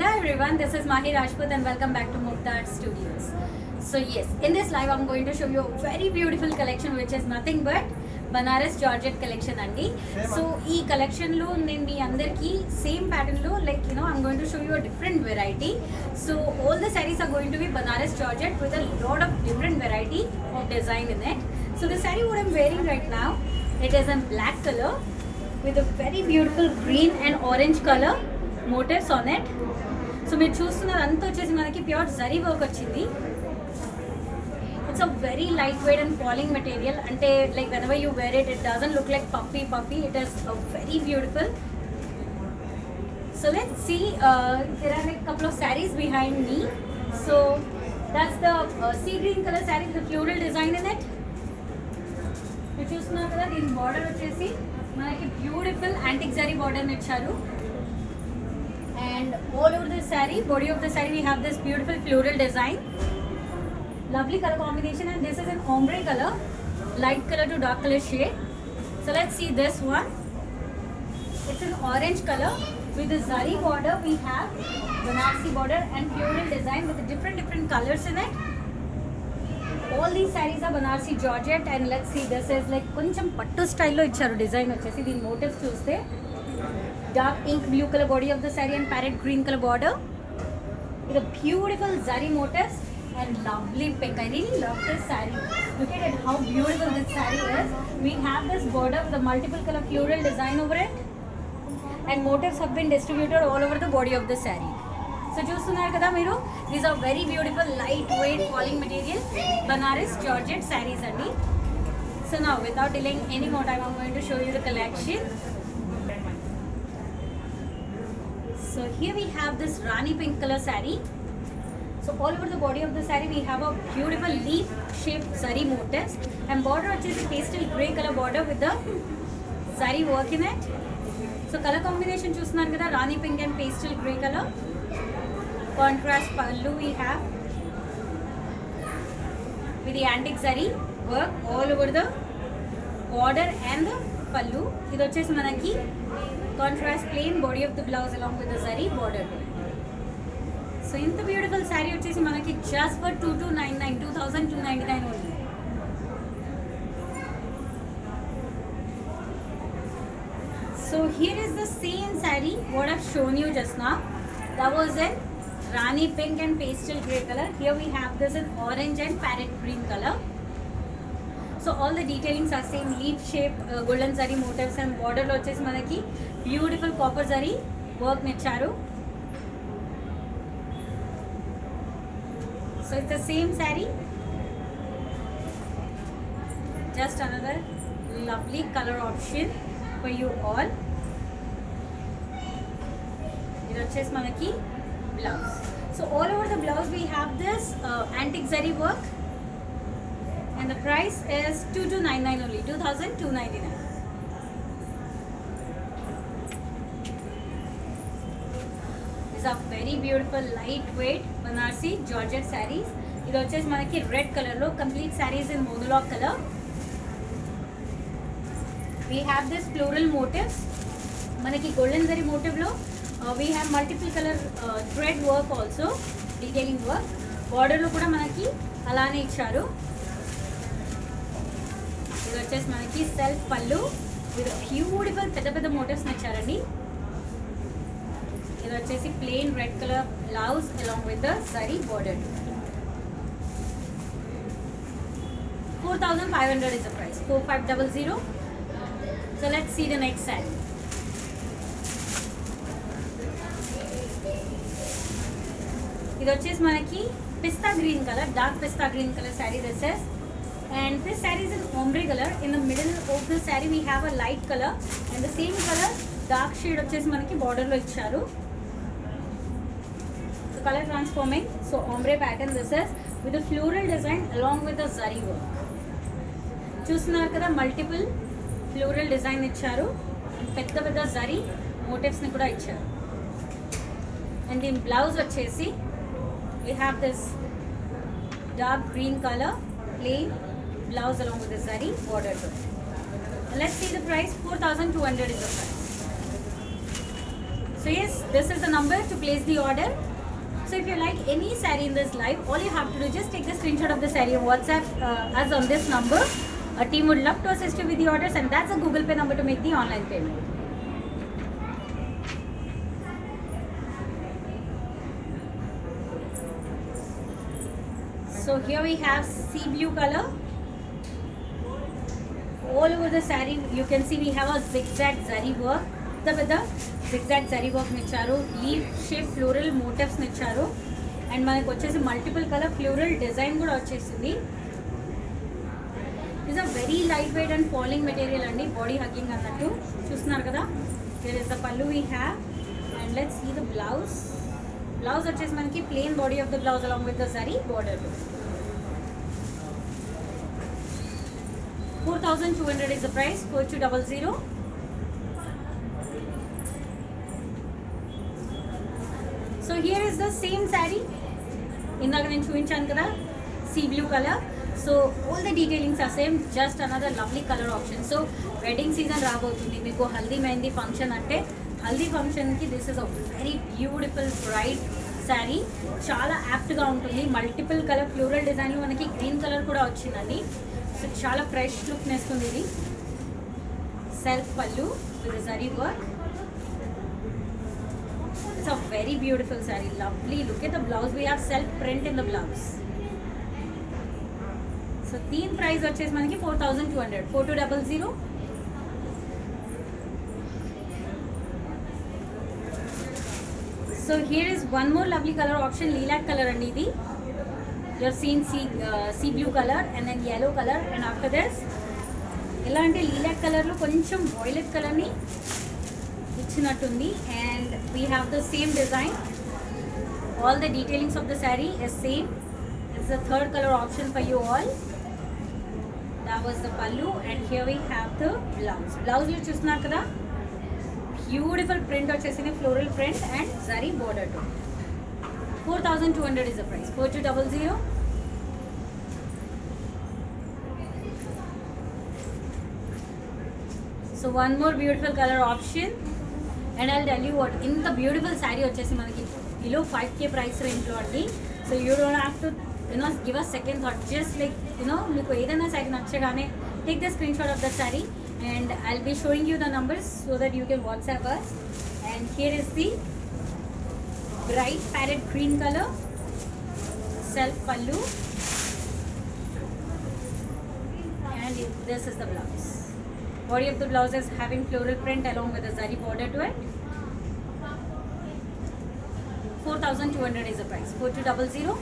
Hello everyone, this is Mahi Rajput and welcome back to Mukta Art Studios. So yes, in this live I'm going to show you a very beautiful collection which is nothing but Banaras Georgette collection andi. So ee collection lo nenu mee andarki same pattern lo I'm going to show you a different variety. So all the sarees are going to be Banaras Georgette with a lot of different variety of design in it. So the saree what I'm wearing right now, it is in black color with a very beautiful green and orange color motifs on it. So మీరు చూస్తున్నారు అంతా వచ్చేసి మనకి pure zari work వచ్చింది. It's a very lightweight and falling material. అంటే like whenever you wear it, it doesn't look like puffy. It is very beautiful. So let's see. There are like a couple of sarees behind me. So that's the sea green color saree with the floral design in it. మీరు చూస్తున్నారు కదా, దీని border వచ్చేసి మనకి beautiful antique zari border ఇచ్చారు. And all over this saree, body of the saree, we have this beautiful floral design. Lovely color combination, and this is an ombre color, light color to dark color shade. So let's see this one. It's an orange color with the zari border. We have Banarsi border and floral design with different colors in it. All these sarees are Banarsi Georgette, and let's see, this is like koncham pattu style lo icharu design vachesi. Deen motifs chuste dark ink blue color body of the saree and parrot green color border with a beautiful zari motifs and lovely pink. I really love this saree. Look at it, how beautiful this saree is. We have this border with a multiple color floral design over it, and motifs have been distributed all over the body of the saree. So చూస్తున్నారు కదా మీరు, these are very beautiful lightweight falling material Banaras Georgette sarees andi. So now without delaying any more time, I'm going to show you the collection. So here we have this Rani pink color saree. So all over the body of the saree we have a beautiful leaf shaped zari motifs, and border వచ్చేసి pastel grey color border with the zari work in it. So color combination చూస్తున్నారు కదా, Rani pink and pastel grey color. Contrast pallu we have with the antique zari work all over the border and the pallu. ఇది వచ్చేసి మనకి contrast plain body of the blouse along with the zari border. So in the beautiful saree వచ్చేసి మనకి just for 2299 only. So here is the same saree what I've shown you just now. That was in Rani pink and pastel grey color. Here we have this in orange and parrot green color. So all the detailings are same, leaf shape golden zari motifs, and border lo vachesi manaki beautiful copper zari work nicharu. So it's the same saree, just another lovely color option for you all. It vachesi manaki blouse. So all over the blouse we have this antique zari work, and the price is 2299 only, 2299. These are very beautiful lightweight Banarsi Georgette sarees. ఇది వచ్చేసి మనకి red colour లో complete sarees in monolog color. We have this floral motifs. మనకి golden zari motive లో we have multiple color thread work also, detailing work. Border లో కూడా మనకి అలానే ఇచ్చారు. ఇది వచ్చేసి మనకి సెల్ఫ్ పళ్ళు విత్ బ్యూటిఫుల్ పెద్ద మోటివ్స్ ఇచ్చారండి. ఇది వచ్చేసి plain red colour blouse along with the zari border. 4500 is the price, 4500. So let's see the next saree. ఇది వచ్చేసి మనకి pista green colour, dark pista green colour saree this is. And this saree is in ombre color. In the middle of the saree we have a light color, and the same color dark shade వచ్చేసి మనకి border లో ఇచ్చారు. So color transforming, so ombre pattern this is with a floral design along with the zari work. చూస్తున్నారు కదా, multiple floral design ఇచ్చారు, పెద్ద zari motifs ని కూడా ఇచ్చారు. అండ్ దీని బ్లౌజ్ వచ్చేసి we have this dark green color plain blouse along with the zari border to it. Let's see the price. 4200 is the price. So yes, this is the number to place the order. So if you like any saree in this live, all you have to do just take the screenshot of the saree and WhatsApp us on this number. A team would love to assist you with the orders, and that's a Google Pay number to make the online payment. So here we have sea blue color. All over the saree you can see we have a zigzag zari work. With the zigzag zari work nicharu, leaf shape floral motifs nicharu, and manaku vachesi multiple color floral design kuda vachesindi. This is a very lightweight and falling material andi, body hugging annattu chustunaru kada. Here is the pallu we have, and let's see the blouse. Blouse vachesi manaki plain body of the blouse along with the zari border. 4,200 is the price. 4200. So here is the same saree. ఇందాక నేను చూపించాను కదా, sea blue color. So all the detailings are same, just another lovely color option. So wedding season రాబోతుంది, మీకు haldi mehndi function అంటే హల్దీ ఫంక్షన్కి this is a very beautiful bright sari. చాలా యాప్ట్గా ఉంటుంది. మల్టిపుల్ కలర్ ఫ్లోరల్ డిజైన్లో మనకి గ్రీన్ కలర్ కూడా వచ్చిందండి. సో చాలా ఫ్రెష్ లుక్ నేస్తుంది ఇది. సెల్ఫ్ పల్లు with zari work. It's a very beautiful saree, lovely. Look at the blouse, we have self print in the blouse. So theme price vachesi manaki 4200. 4200. So here is one more lovely color option, lilac color andi idi. You have seen sea blue color and then yellow color, and after this ilanti lilac color lo koncham violet color ni ఇచ్చినట్టుంది, and we have the same design. All the detailings of the saree is same. It's the third color option for you all. That was the pallu, and here we have the blouse. Blouse lo chustunnaru kada, beautiful print vachesini, floral print and zari border too. 4200 is the price. 4200. So one more beautiful color option, and I'll tell you what, in the beautiful saree vachesi manaki below 5k price range lo andi. So you don't have to give a second thought, just like meeku edaina saree nachagane take the screenshot of the saree, and I'll be showing you the numbers so that you can WhatsApp us. And here is the bright parrot green color, self pallu, and this is the blouse. Body of the blouse is having floral print along with a zari border to it. 4200 is the price. 4200.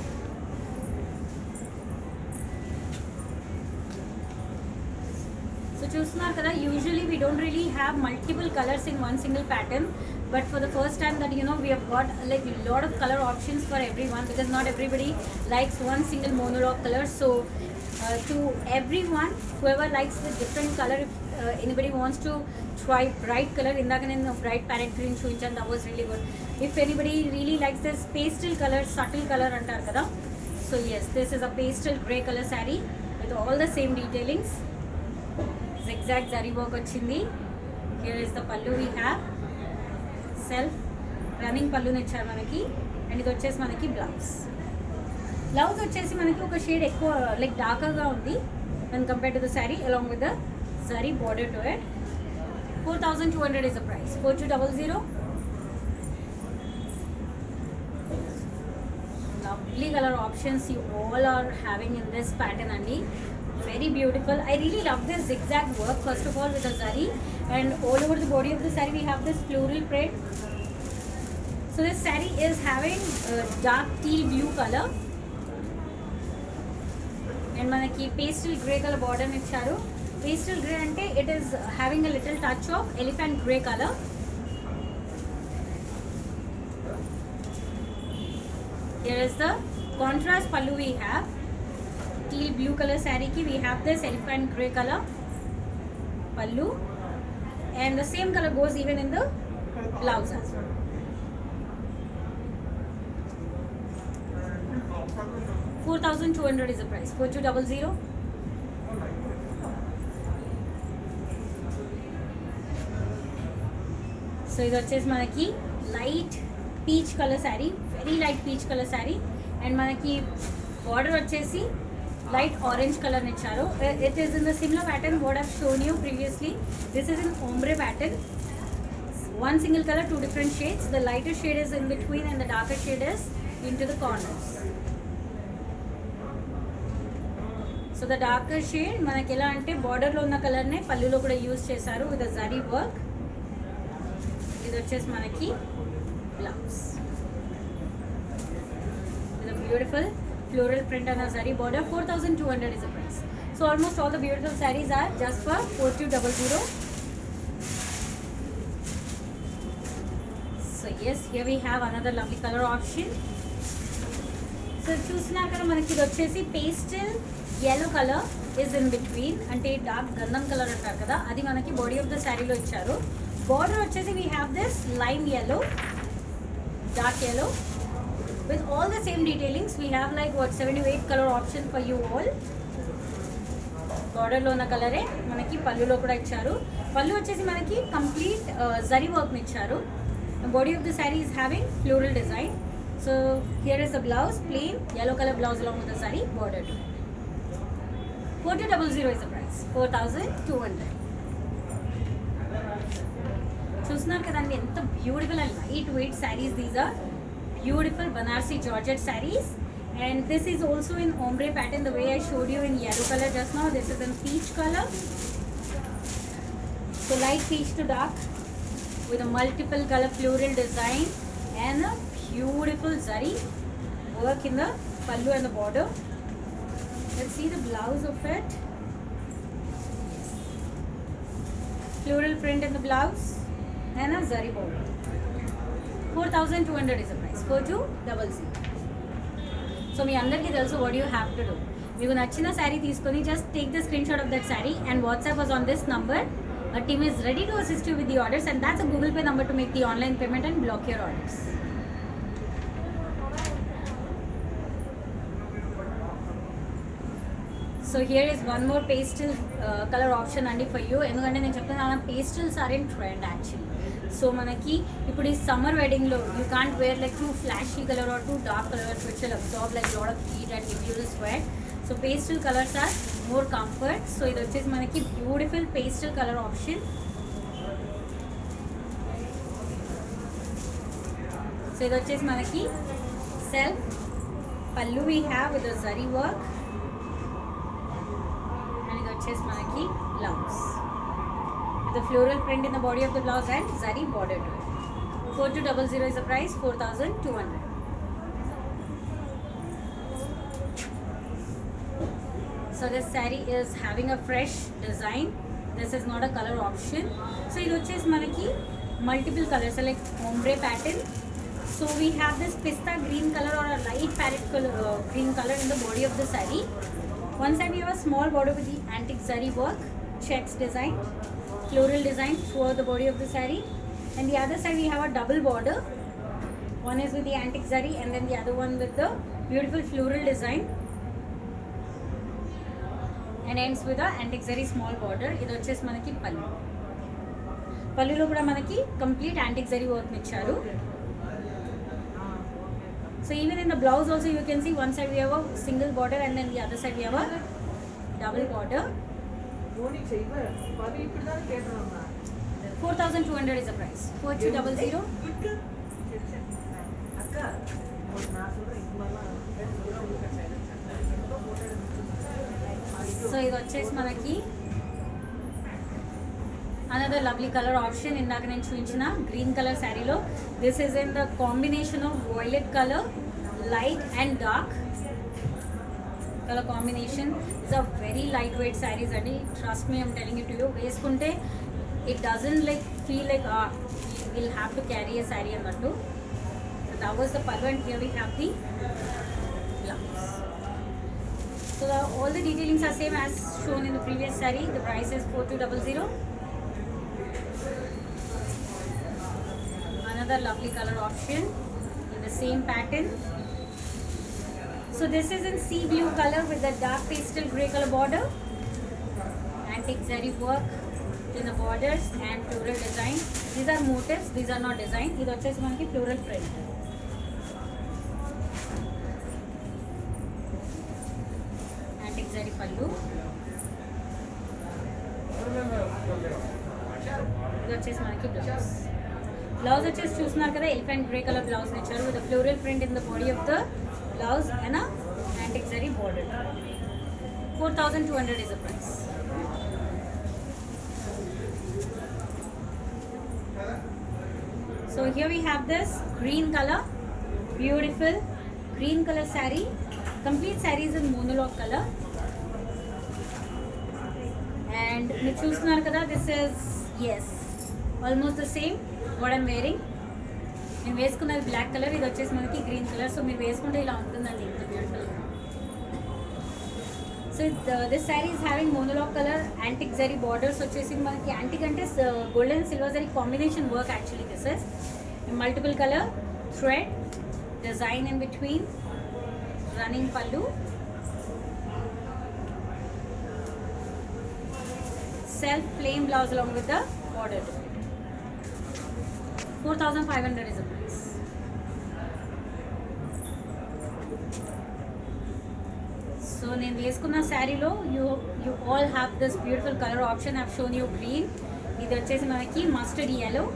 So చూస్తున్నారు కదా, usually we don't really have multiple colors in one single pattern, but for the first time that we have got like a lot of color options for everyone, because not everybody likes one single monologue color. So to everyone, whoever likes the different color, if anybody wants to try bright color, indaka nenu bright parrot green chuinchanu, that was really good. If anybody really likes this pastel color, subtle color antaru kada, so yes, this is a pastel grey color saree with all the same detailings. Zigzag zari work వచ్చింది. Here is the pallu we have, self running pallu నిచ్చారు మనకి, and ఇది వచ్చేసి మనకి blouse. Blouse వచ్చేసి మనకి ఒక shade ఎక్కువ like డార్క్గా ఉంది when compared to the saree, along with the zari border to it. 4200 is the price. 4200. Lovely color options you all are having in this pattern andi. Very beautiful. I really love this zigzag work, first of all with the zari, and all over the body of the saree we have this floral print. So this saree is having dark teal blue color, and manaki pastel grey color border icharu. Pastel grey ante it is having a little touch of elephant grey color. Here is the contrast pallu we have. Teal blue color saree ki we have this elephant grey color pallu, and the same color goes even in the blouse as well. $4,200 is the price. 4200. So ఇది వచ్చేసి మనకి light peach colour sari, very light peach colour sari. And మనకి border వచ్చేసి light orange colour ఇచ్చారు. It is in the similar pattern what I've shown you previously. This is in ombre pattern. One single color, two different shades. The lighter shade is in between and the darker shade is into the corners. So the darker shade మనకి ఎలా అంటే బార్డర్లో ఉన్న కలర్నే పళ్ళులో కూడా use చేశారు with zari work. ఇది వచ్చేసి మనకి blouse with a beautiful floral print on a zari border. 4,200 is the price. So almost all the beautiful sarees are just for 4200. So yes, here we have another lovely color option. So చూసినా కదా మనకి ఇది వచ్చేసి pastel yellow colour is in between, అంటే dark గంధం colour అంటారు కదా, అది మనకి బాడీ ఆఫ్ ద శారీలో ఇచ్చారు. బార్డర్ వచ్చేసి we have this lime yellow, dark yellow with all the same detailings. We have like what 7 to 8 color option for you all. బార్డర్లో ఉన్న కలరే మనకి పళ్ళులో కూడా ఇచ్చారు. పళ్ళు వచ్చేసి మనకి కంప్లీట్ జరీ వర్క్ ఇచ్చారు. Body of the sari is having floral design. So here is the blouse, plain yellow color blouse along with the saree border. 4200 is the price. 4200. చూస్తున్నారు కదండి ఎంత beautiful and light weight saris. These are beautiful Banarsi Georgette sarees, and this is also in ombre pattern the way I showed you in yellow color just now. This is in peach color, so light peach to dark with a multiple color floral design and a beautiful zari work in the pallu and the border. Let's see the blouse of it. Floral print in the blouse and a zari border. 4200 is the price. 4200. So మీ అందరికీ తెలుసు what you have to do. మీకు నచ్చిన శారీ తీసుకొని just take the screen shot of that sari and WhatsApp was on this number. A team is ready to assist you with the orders, and that's a Google Pay number to make the online payment and block your orders. So here is one more pastel color option అండి for you. ఎందుకంటే నేను చెప్తున్నాను pastels are in trend actually. So మనకి ఇప్పుడు ఈ summer వెడ్డింగ్లో you can't wear like too flashy colour or too dark colours which will absorb like lot of heat and give you the sweat. So pastel colours are more comfort. So ఇది వచ్చేసి మనకి beautiful pastel colour option. So ఇది వచ్చేసి మనకి self pallu we have with zari work, and ఇది వచ్చేసి మనకి blouse the floral print in the body of the blouse and zari border to it. 4200 is the price. 4200. So this saree is having a fresh design. This is not a color option. So it is manaki multiple colors, so like ombre pattern. So we have this pista green color or a light parrot color, green color in the body of the saree. One side we have a small border with the antique zari work, checks design, floral design throughout the body of the saree, and the other side we have a double border. One is with the antique zari and then the other one with the beautiful floral design, and ends with the antique zari small border. Idu vachesi manaki pallu. Pallulo kuda manaki complete antique zari work icharu. So even in the blouse also you can see one side we have a single border and then the other side we have a double border. 4200 is the price. 4200. So ఇది వచ్చేసి మనకి another lovely color option. ఇందాక నేను చూపించిన green colour శారీలో this is in the combination of violet colour, light and dark colour combination. It's a very light weight saris అండి. Trust me I'm telling it to you. వేసుకుంటే it doesn't like feel like will have to carry a sari అన్నట్టు. That was the pallu and here we have the blouse. So all the detailings are same as shown in the previous saree. The price is 4200. Another lovely color option in the same pattern. So this is in sea blue color with the dark pastel grey color border, antique zari work, in the borders and floral design. These are motifs, these are not design. ఇది వచ్చేసి మనకి floral print. Antique zari pallu. ఇది వచ్చేసి మనకి blouse. Blouse వచ్చేసి చూస్తున్నారు కదా, elephant grey colour blouse ఇచ్చారు with floral print in the body of the blouse and antique zari border. 4,200 is the price. So here we have this green color, beautiful green color saree. Complete saree is in monologue color. And మీరు చూస్తున్నారు కదా, this is yes almost the same what I'm wearing. నేను వేసుకున్నది black colour, ఇది వచ్చేసి మనకి green colour. So మీరు వేసుకుంటే ఇలా ఉంటుందండి, ఇంత beautiful. So this sari is having monologue colour, antique zari borders వచ్చేసి మనకి యాంటిక్ అంటే gold and silver zari combination work actually. This is multiple colour thread design in between, running పల్లు, self plain blouse along with the border to it. 4,500 is the price. So నేను వేసుకున్న శారీలో you all have this beautiful color option. I've shown you green. ఇది వచ్చేసి మనకి mustard yellow.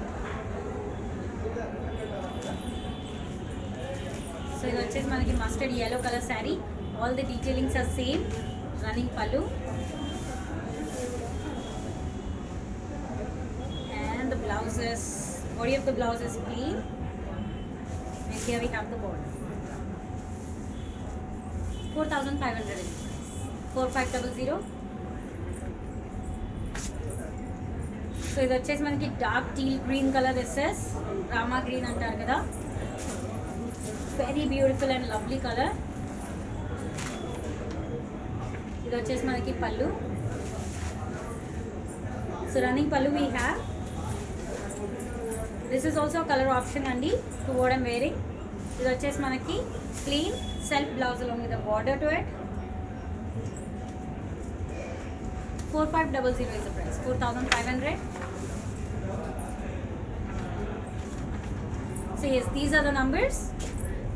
So ఇది వచ్చేసి మనకి mustard yellow color sari. All the detailings are same. Running pallu. The blouse is, body of the blouse is plain, and here we have the border. 4,500 is 4,500. So ఇది వచ్చేసి మనకి dark teal green colour. This is Rama green అంటారు కదా, very beautiful and lovely colour. ఇది వచ్చేసి మనకి pallu. So running పళ్ళు we have. This is also a color option andi to what I'm wearing. ఇది వచ్చేసి మనకి plain self blouse along with a border to it. 4,500 is the price. 4,500. So yes, these are the numbers.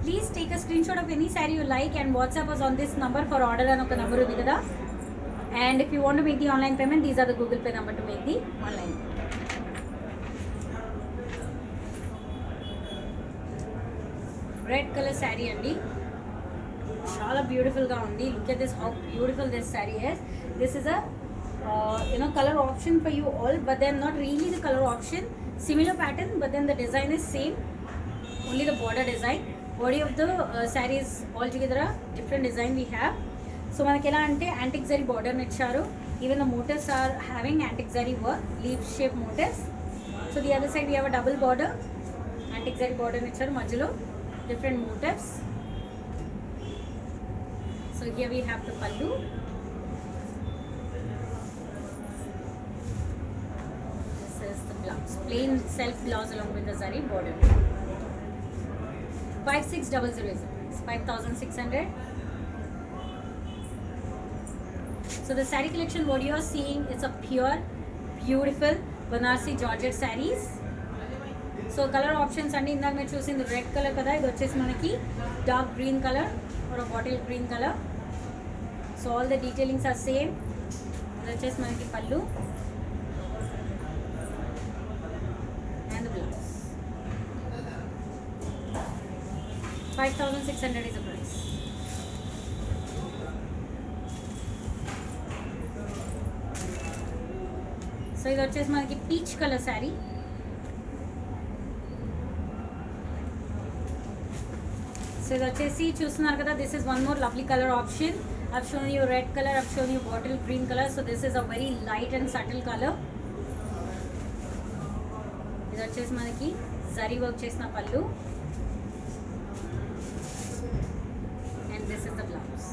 Please take a screenshot of any saree you like and WhatsApp us on this number for order and oka number undi kada. And if you want to make the online payment, these are the Google Pay number to make the online payment. Red colour sari అండి, చాలా బ్యూటిఫుల్గా ఉంది. Look at this, how beautiful this sari is. This is a colour option for you all, but then not really the colour option. Similar pattern, but then the design is same, only the border design. Body of the sari is altogether different design we have. So మనకి ఎలా అంటే antique zari బార్డర్ని ఇచ్చారు. Even the motifs are having antique zari work, leaf shape motifs. So the other side we have a double border, antique zari బార్డర్ని ఇచ్చారు, మధ్యలో different motifs. So here we have the pallu. This is the blouse, plain self blouse along with the zari border. 5,600 is the price. 5,600. So the saree collection what you are seeing, it's a pure beautiful Banarsi Georgette sarees. So colour options అండి, ఇందాక మీరు చూసింది red colour కదా, ఇది వచ్చేసి మనకి dark green colour or bottle green colour. So all the detailings are same. ఇది వచ్చేసి మనకి pallu and blouse. 5,600 is the price. So ఇది వచ్చేసి మనకి పీచ్ కలర్ శారీ. సో ఇది వచ్చేసి చూస్తున్నారు కదా, this is one more lovely colour option. I've shown you red color, I've shown you bottle green color. So this is a very light and subtle color. ఇది వచ్చేసి మనకి జరీ వర్క్ చేసిన పళ్ళు, and this is the blouse.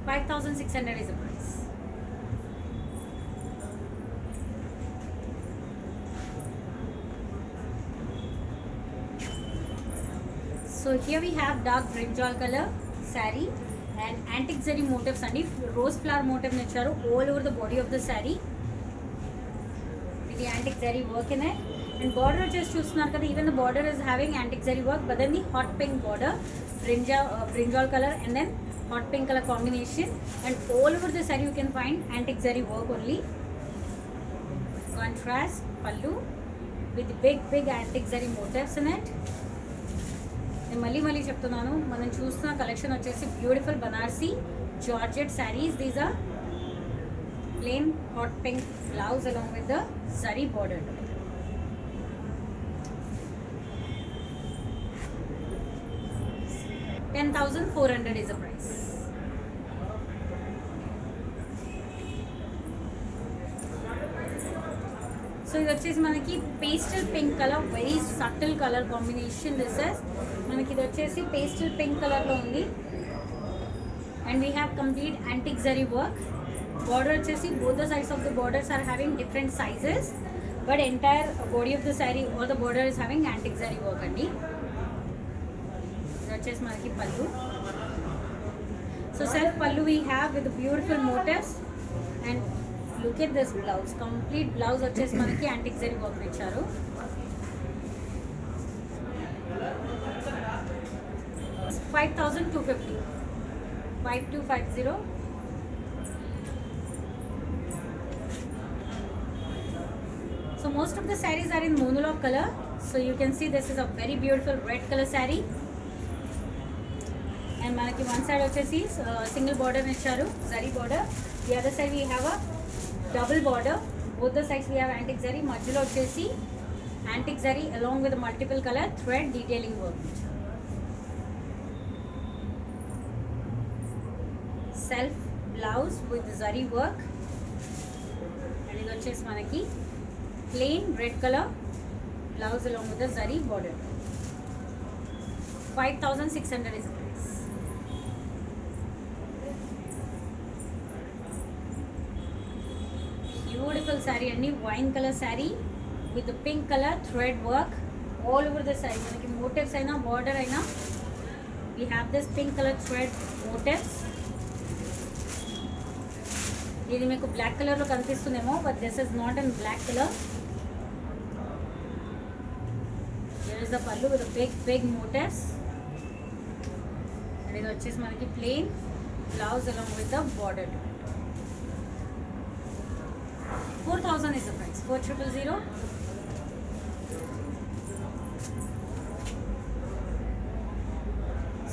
5,600 is the price. So here we have dark brinjal color saree and antique zari motifs and rose flower motif nicharu all over the body of the saree. with the antique zari work in it. And border just చూస్తున్నారు కదా, even the border is having antique zari work, but then the hot pink border, brinjal color and then hot pink color combination, and all over the saree you can find antique zari work only. Contrast pallu with big antique zari motifs in it. నేను మళ్ళీ చెప్తున్నాను, మనం చూస్తున్న collection వచ్చేసి beautiful Banarasi georgette saris. These are plain hot pink blouse along with the zari border. $10,400 is the price. So ఇది వచ్చేసి మనకి pastel pink colour, very subtle colour combination. This is మనకి ఇది వచ్చేసి పేస్టల్ పింక్ కలర్లో ఉంది. And we have complete antique zari work. Border వచ్చేసి both the sides of the borders are having different sizes, but entire body of the sari all the border is having antique zari work అండి. ఇది వచ్చేసి మనకి pallu. So self pallu we have with beautiful motifs. And look at this blouse, complete blouse వచ్చేసి మనకి antique zari work ఇచ్చారు. $5,250. 5250. So most of the sarees are in monologue color. So you can see this is a very beautiful red color saree. And manaki one side vachesi single border icharu, zari border. The other side we have a double border. Both the sides we have antique zari. Majjalo vachesi antique zari along with a multiple color thread detailing work. Self blouse with zari work. And it vachesi manaki plain red color blouse along with the zari border. 5,600 is the price. Beautiful saree and wine color saree with the pink color thread work all over the saree. Manaki motifs aina border aina we have this pink color thread motifs. ఇది మీకు black కలర్లో కనిపిస్తుందేమో, but this is not in black colour. Here is the pallu with a big motifs. And ఇది వచ్చేసి మనకి plain blouse along with the border. 4,000 is the price. 4,000.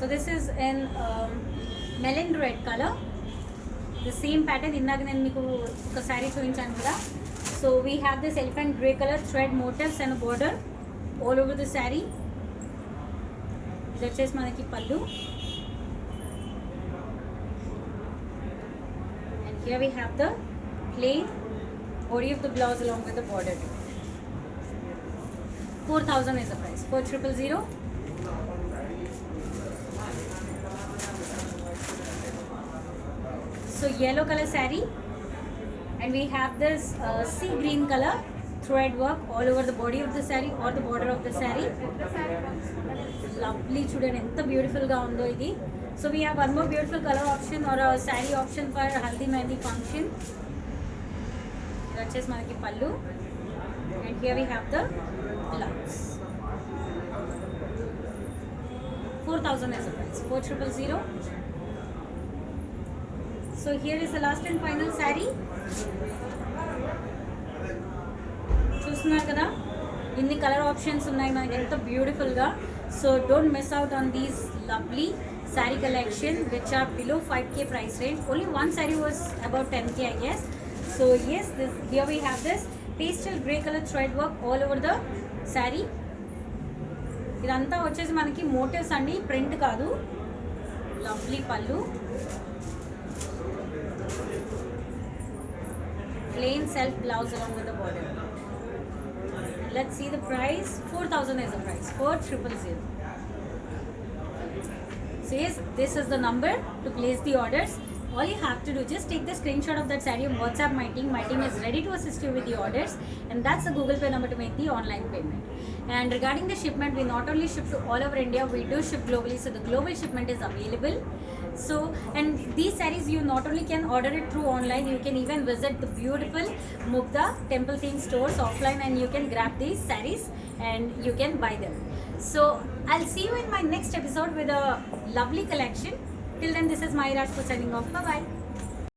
So this is in melon red color. The same pattern ఇందాక నేను మీకు ఒక శారీ చూపించాను కదా. So we have this elephant grey colour thread motifs and border all over the sari. ఇది వచ్చేసి మనకి pallu. And here we have the plain body of the blouse along with the border. 4,000 is the price. 4,000. So yellow color saree, and we have this sea green color thread work all over the body of the saree or the border of the saree. Lovely children, enta beautiful ga undo idi. So we have one more beautiful color option or a saree option for haldi mehndi function. That is manaki pallu, and here we have the blouse. 4,000 is the price. 4,000. So here is the last and final saree. చూస్తున్నారు కదా, ఇన్ని colour options ఉన్నాయి మనకి, ఎంత బ్యూటిఫుల్గా. So don't miss out on these lovely saree collection which are below 5K price range. Only one saree was about 10K I guess. So yes, here we have this pastel grey color thread work all over the saree. ఇదంతా వచ్చేసి మనకి motifs అండి, print కాదు. Lovely పళ్ళు, plain self blouse along with the border. Let's see the price. 4,000 is the price. 4,000. So yes, this is the number to place the orders. All you have to do, just take the screenshot of that saree and WhatsApp my team. My team is ready to assist you with the orders, and that's the Google Pay number to make the online payment. And regarding the shipment, we not only ship to all over India, we do ship globally, so the global shipment is available. So, and these sarees you not only can order it through online, you can even visit the beautiful Mugdha temple theme stores offline, and you can grab these sarees and you can buy them. So I'll see you in my next episode with a lovely collection. Till then, this is Mahi Rajput signing off. Bye bye.